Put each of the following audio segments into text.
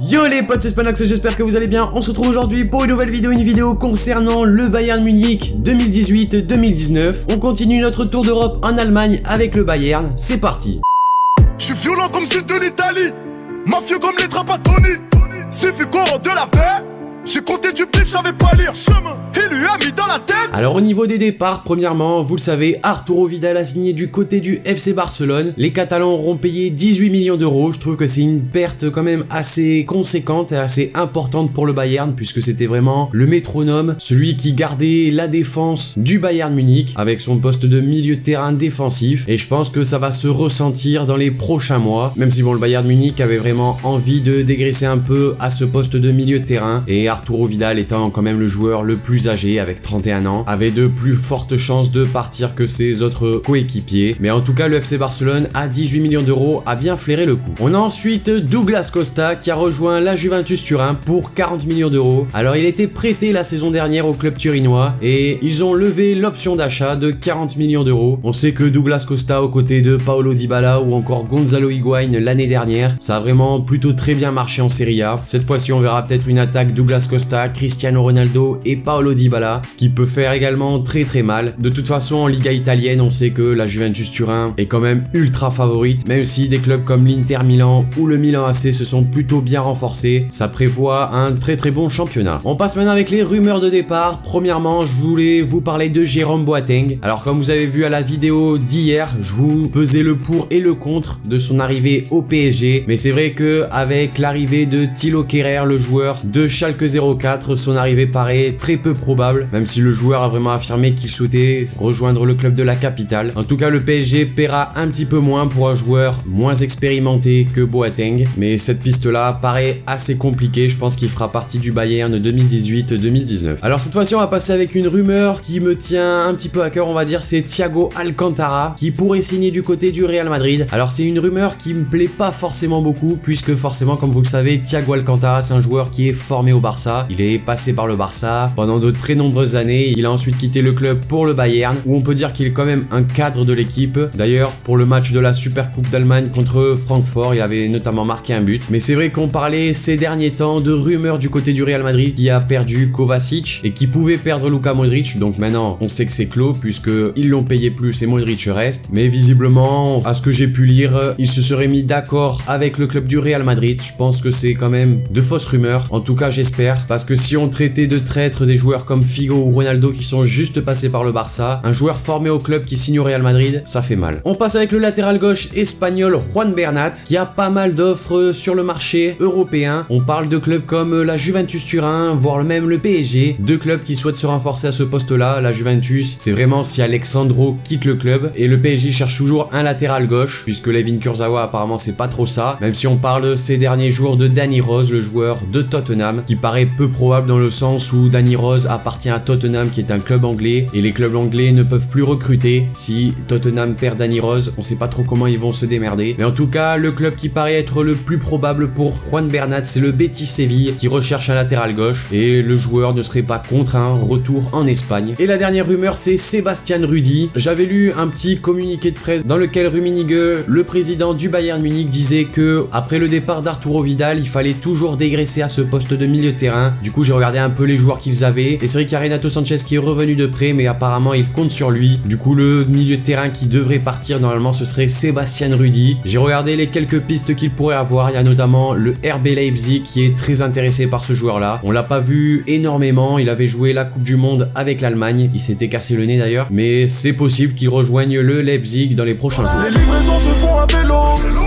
Yo les potes, c'est Spanox, j'espère que vous allez bien. On se retrouve aujourd'hui pour une nouvelle vidéo, concernant le Bayern Munich 2018-2019. On continue notre tour d'Europe en Allemagne avec le Bayern, c'est parti. Je suis violent comme sud de l'Italie, mafieux comme les Trapattoni. C'est Fico de la paix, j'ai compté du pif, j'avais pas lire. Il lui a mis dans la tête. Alors au niveau des départs, premièrement, vous le savez, Arturo Vidal a signé du côté du FC Barcelone. Les Catalans auront payé 18 millions d'euros. Je trouve que c'est une perte quand même assez conséquente et assez importante pour le Bayern, puisque c'était vraiment le métronome, celui qui gardait la défense du Bayern Munich avec son poste de milieu de terrain défensif. Et je pense que ça va se ressentir dans les prochains mois, même si bon, le Bayern Munich avait vraiment envie de dégraisser un peu à ce poste de milieu de terrain. Et Arturo Vidal étant quand même le joueur le plus âgé avec 31 ans, avait de plus fortes chances de partir que ses autres coéquipiers. Mais en tout cas, le FC Barcelone à 18 millions d'euros a bien flairé le coup. On a ensuite Douglas Costa qui a rejoint la Juventus Turin pour 40 millions d'euros. Alors il était prêté la saison dernière au club turinois et ils ont levé l'option d'achat de 40 millions d'euros. On sait que Douglas Costa aux côtés de Paulo Dybala ou encore Gonzalo Higuaín l'année dernière, ça a vraiment plutôt très bien marché en Serie A. Cette fois-ci on verra peut-être une attaque Douglas Costa, Cristiano Ronaldo et Paulo Dybala, ce qui peut faire également très mal. De toute façon en Liga italienne on sait que la Juventus Turin est quand même ultra favorite, même si des clubs comme l'Inter Milan ou le Milan AC se sont plutôt bien renforcés, ça prévoit un très bon championnat. On passe maintenant avec les rumeurs de départ. Premièrement, je voulais vous parler de Jérôme Boateng. Alors comme vous avez vu à la vidéo d'hier, je vous pesais le pour et le contre de son arrivée au PSG, mais c'est vrai que avec l'arrivée de Thilo Kehrer, le joueur de Schalke 04, son arrivée paraît très peu probable, même si le joueur a vraiment affirmé qu'il souhaitait rejoindre le club de la capitale. En tout cas, le PSG paiera un petit peu moins pour un joueur moins expérimenté que Boateng, mais cette piste-là paraît assez compliquée. Je pense qu'il fera partie du Bayern 2018-2019. Alors cette fois-ci, on va passer avec une rumeur qui me tient un petit peu à cœur, on va dire, c'est Thiago Alcantara qui pourrait signer du côté du Real Madrid. Alors c'est une rumeur qui me plaît pas forcément beaucoup, puisque forcément, comme vous le savez, Thiago Alcantara, c'est un joueur qui est formé au Barça. Il est passé par le Barça pendant de très nombreuses années. Il a ensuite quitté le club pour le Bayern, où on peut dire qu'il est quand même un cadre de l'équipe. D'ailleurs, pour le match de la Super Coupe d'Allemagne contre Francfort, il avait notamment marqué un but. Mais c'est vrai qu'on parlait ces derniers temps de rumeurs du côté du Real Madrid qui a perdu Kovacic et qui pouvait perdre Luka Modric. Donc maintenant, on sait que c'est clos puisque ils l'ont payé plus et Modric reste. Mais visiblement, à ce que j'ai pu lire, il se serait mis d'accord avec le club du Real Madrid. Je pense que c'est quand même de fausses rumeurs. En tout cas, j'espère, parce que si on traitait de traître des joueurs comme Figo ou Ronaldo qui sont juste passés par le Barça, un joueur formé au club qui signe au Real Madrid, ça fait mal. On passe avec le latéral gauche espagnol Juan Bernat qui a pas mal d'offres sur le marché européen. On parle de clubs comme la Juventus Turin, voire même le PSG, deux clubs qui souhaitent se renforcer à ce poste-là. La Juventus, c'est vraiment si Alexandro quitte le club, et le PSG cherche toujours un latéral gauche, puisque Layvin Kurzawa apparemment c'est pas trop ça, même si on parle ces derniers jours de Danny Rose, le joueur de Tottenham, qui paraît peu probable dans le sens où Danny Rose appartient à Tottenham qui est un club anglais, et les clubs anglais ne peuvent plus recruter. Si Tottenham perd Danny Rose, on sait pas trop comment ils vont se démerder, mais en tout cas le club qui paraît être le plus probable pour Juan Bernat, c'est le Betis Séville qui recherche un latéral gauche, et le joueur ne serait pas contre un retour en Espagne. Et la dernière rumeur, c'est Sébastien Rudi. J'avais lu un petit communiqué de presse dans lequel Rummenigge, le président du Bayern Munich, disait que après le départ d'Arturo Vidal, il fallait toujours dégraisser à ce poste de milieu de terrain. Du coup j'ai regardé un peu les joueurs qu'ils avaient, et c'est vrai qu'il y a Renato Sanchez qui est revenu de près, mais apparemment il compte sur lui. Du coup le milieu de terrain qui devrait partir normalement, ce serait Sébastien Rudi. J'ai regardé les quelques pistes qu'il pourrait avoir. Il y a notamment le RB Leipzig qui est très intéressé par ce joueur là. On l'a pas vu énormément, il avait joué la Coupe du Monde avec l'Allemagne, il s'était cassé le nez d'ailleurs, mais c'est possible qu'il rejoigne le Leipzig dans les prochains jours. Les livraisons se font à vélo,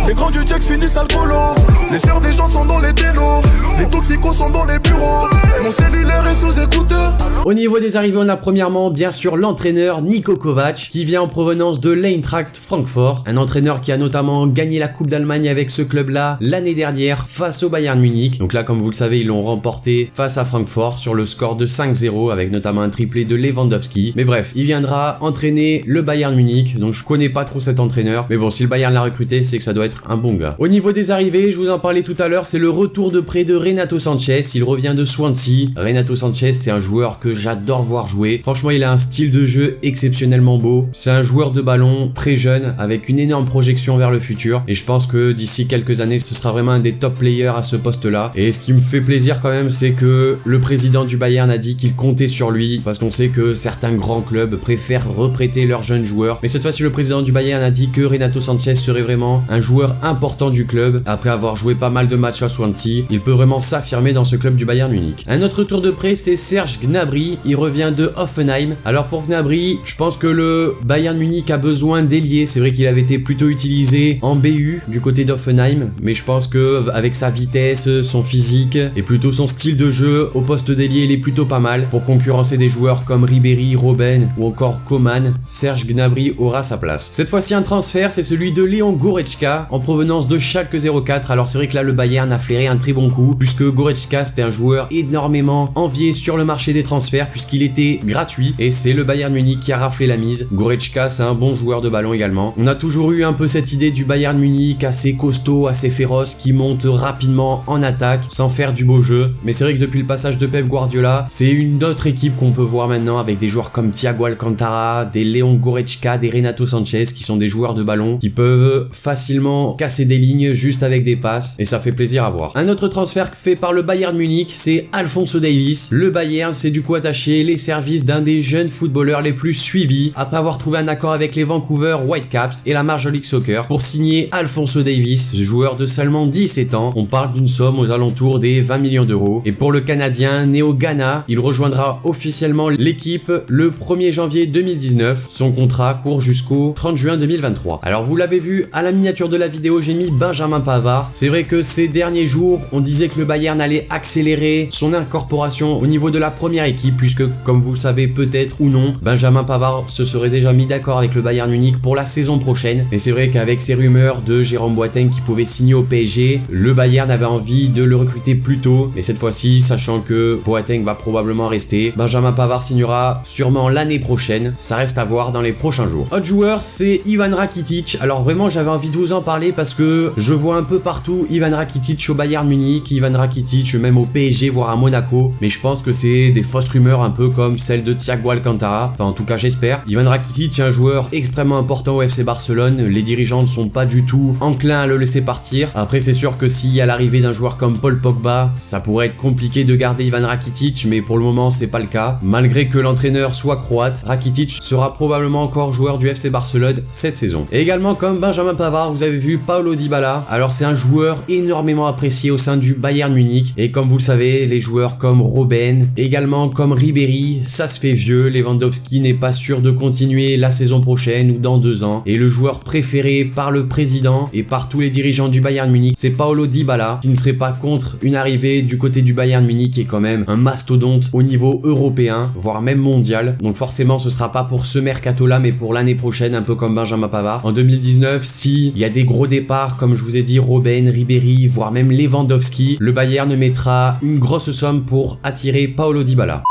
les grands du Jax finissent alcoolo, les sœurs des gens sont dans les télos, les toxicos sont dans les bureaux, mon cellulaire est sous écouteur. Au niveau des arrivées, on a premièrement bien sûr l'entraîneur Niko Kovac qui vient en provenance de l'Eintracht Francfort, un entraîneur qui a notamment gagné la Coupe d'Allemagne avec ce club là l'année dernière face au Bayern Munich. Donc là, comme vous le savez, ils l'ont remporté face à Francfort sur le score de 5-0 avec notamment un triplé de Lewandowski. Mais bref, il viendra entraîner le Bayern Munich, donc je connais pas trop cet entraîneur, mais bon, si le Bayern l'a recruté, c'est que ça doit être un bon gars. Au niveau des arrivées, je vous en parlais tout à l'heure, c'est le retour de prêt de Renato Renato Sanchez, il revient de Swansea. Renato Sanchez, c'est un joueur que j'adore voir jouer. Franchement, il a un style de jeu exceptionnellement beau. C'est un joueur de ballon très jeune, avec une énorme projection vers le futur. Et je pense que d'ici quelques années, ce sera vraiment un des top players à ce poste-là. Et ce qui me fait plaisir quand même, c'est que le président du Bayern a dit qu'il comptait sur lui, parce qu'on sait que certains grands clubs préfèrent reprêter leurs jeunes joueurs. Mais cette fois-ci, le président du Bayern a dit que Renato Sanchez serait vraiment un joueur important du club. Après avoir joué pas mal de matchs à Swansea, il peut vraiment s'affirmer dans ce club du Bayern Munich. Un autre tour de prêt, c'est Serge Gnabry. Il revient de Hoffenheim. Alors pour Gnabry, je pense que le Bayern Munich a besoin d'ailier. C'est vrai qu'il avait été plutôt utilisé en BU du côté d'Hoffenheim, mais je pense que avec sa vitesse, son physique et plutôt son style de jeu au poste d'ailier, il est plutôt pas mal pour concurrencer des joueurs comme Ribéry, Robben ou encore Coman. Serge Gnabry aura sa place. Cette fois-ci, un transfert, c'est celui de Leon Goretzka en provenance de Schalke 04. Alors c'est vrai que là, le Bayern a flairé un très bon coup, puisque Goretzka, c'était un joueur énormément envié sur le marché des transferts, puisqu'il était gratuit, et c'est le Bayern Munich qui a raflé la mise. Goretzka, c'est un bon joueur de ballon également. On a toujours eu un peu cette idée du Bayern Munich assez costaud, assez féroce, qui monte rapidement en attaque, sans faire du beau jeu. Mais c'est vrai que depuis le passage de Pep Guardiola, c'est une autre équipe qu'on peut voir maintenant, avec des joueurs comme Thiago Alcantara, des Leon Goretzka, des Renato Sanchez, qui sont des joueurs de ballon, qui peuvent facilement casser des lignes juste avec des passes, et ça fait plaisir à voir. Un autre transfert fait par le Bayern Munich, c'est Alphonso Davies. Le Bayern s'est du coup attaché les services d'un des jeunes footballeurs les plus suivis, après avoir trouvé un accord avec les Vancouver Whitecaps et la Major League Soccer pour signer Alphonso Davies, joueur de seulement 17 ans. On parle d'une somme aux alentours des 20 millions d'euros. Et pour le Canadien, né au Ghana, il rejoindra officiellement l'équipe le 1er janvier 2019. Son contrat court jusqu'au 30 juin 2023. Alors vous l'avez vu à la miniature de la vidéo, j'ai mis Benjamin Pavard. C'est vrai que ces derniers jours, on disait que le Bayern allait accélérer son incorporation au niveau de la première équipe, puisque comme vous le savez peut-être ou non, Benjamin Pavard se serait déjà mis d'accord avec le Bayern Munich pour la saison prochaine. Mais c'est vrai qu'avec ces rumeurs de Jérôme Boateng qui pouvait signer au PSG, le Bayern avait envie de le recruter plus tôt. Mais cette fois-ci, sachant que Boateng va probablement rester, Benjamin Pavard signera sûrement l'année prochaine. Ça reste à voir dans les prochains jours. Autre joueur, c'est Ivan Rakitic. Alors vraiment, j'avais envie de vous en parler parce que je vois un peu partout Ivan Rakitic au Bayern Munich, Ivan Rakitic même au PSG, voire à Monaco. Mais je pense que c'est des fausses rumeurs un peu comme celle de Thiago Alcantara. Enfin, en tout cas, j'espère. Ivan Rakitic est un joueur extrêmement important au FC Barcelone. Les dirigeants ne sont pas du tout enclins à le laisser partir. Après, c'est sûr que s'il y a l'arrivée d'un joueur comme Paul Pogba, ça pourrait être compliqué de garder Ivan Rakitic, mais pour le moment, c'est pas le cas. Malgré que l'entraîneur soit croate, Rakitic sera probablement encore joueur du FC Barcelone cette saison. Et également, comme Benjamin Pavard, vous avez vu Paulo Dybala. Alors, c'est un joueur énormément apprécié au sein du Bayern Munich. Et comme vous le savez, les joueurs comme Robben, également comme Ribéry, ça se fait vieux. Lewandowski n'est pas sûr de continuer la saison prochaine ou dans 2 ans. Et le joueur préféré par le président et par tous les dirigeants du Bayern Munich, c'est Paulo Dybala, qui ne serait pas contre une arrivée du côté du Bayern Munich, qui est quand même un mastodonte au niveau européen, voire même mondial. Donc forcément, ce sera pas pour ce mercato-là, mais pour l'année prochaine, un peu comme Benjamin Pavard. En 2019, s'il y a des gros départs, comme je vous ai dit, Robben, Ribéry, voire même Lewandowski, le Bayern mettra une grosse somme pour attirer Paulo Dybala.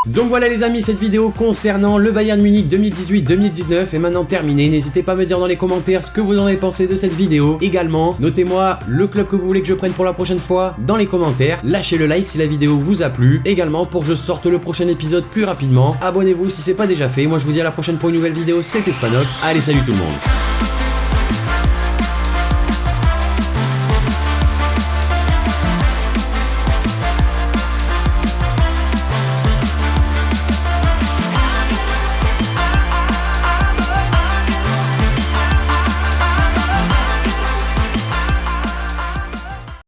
Donc voilà les amis, cette vidéo concernant le Bayern Munich 2018-2019 est maintenant terminée. N'hésitez pas à me dire dans les commentaires ce que vous en avez pensé de cette vidéo. Également, notez-moi le club que vous voulez que je prenne pour la prochaine fois dans les commentaires. Lâchez le like si la vidéo vous a plu. Également, pour que je sorte le prochain épisode plus rapidement, abonnez-vous si c'est pas déjà fait. Moi je vous dis à la prochaine pour une nouvelle vidéo, c'était Spanox. Allez, salut tout le monde.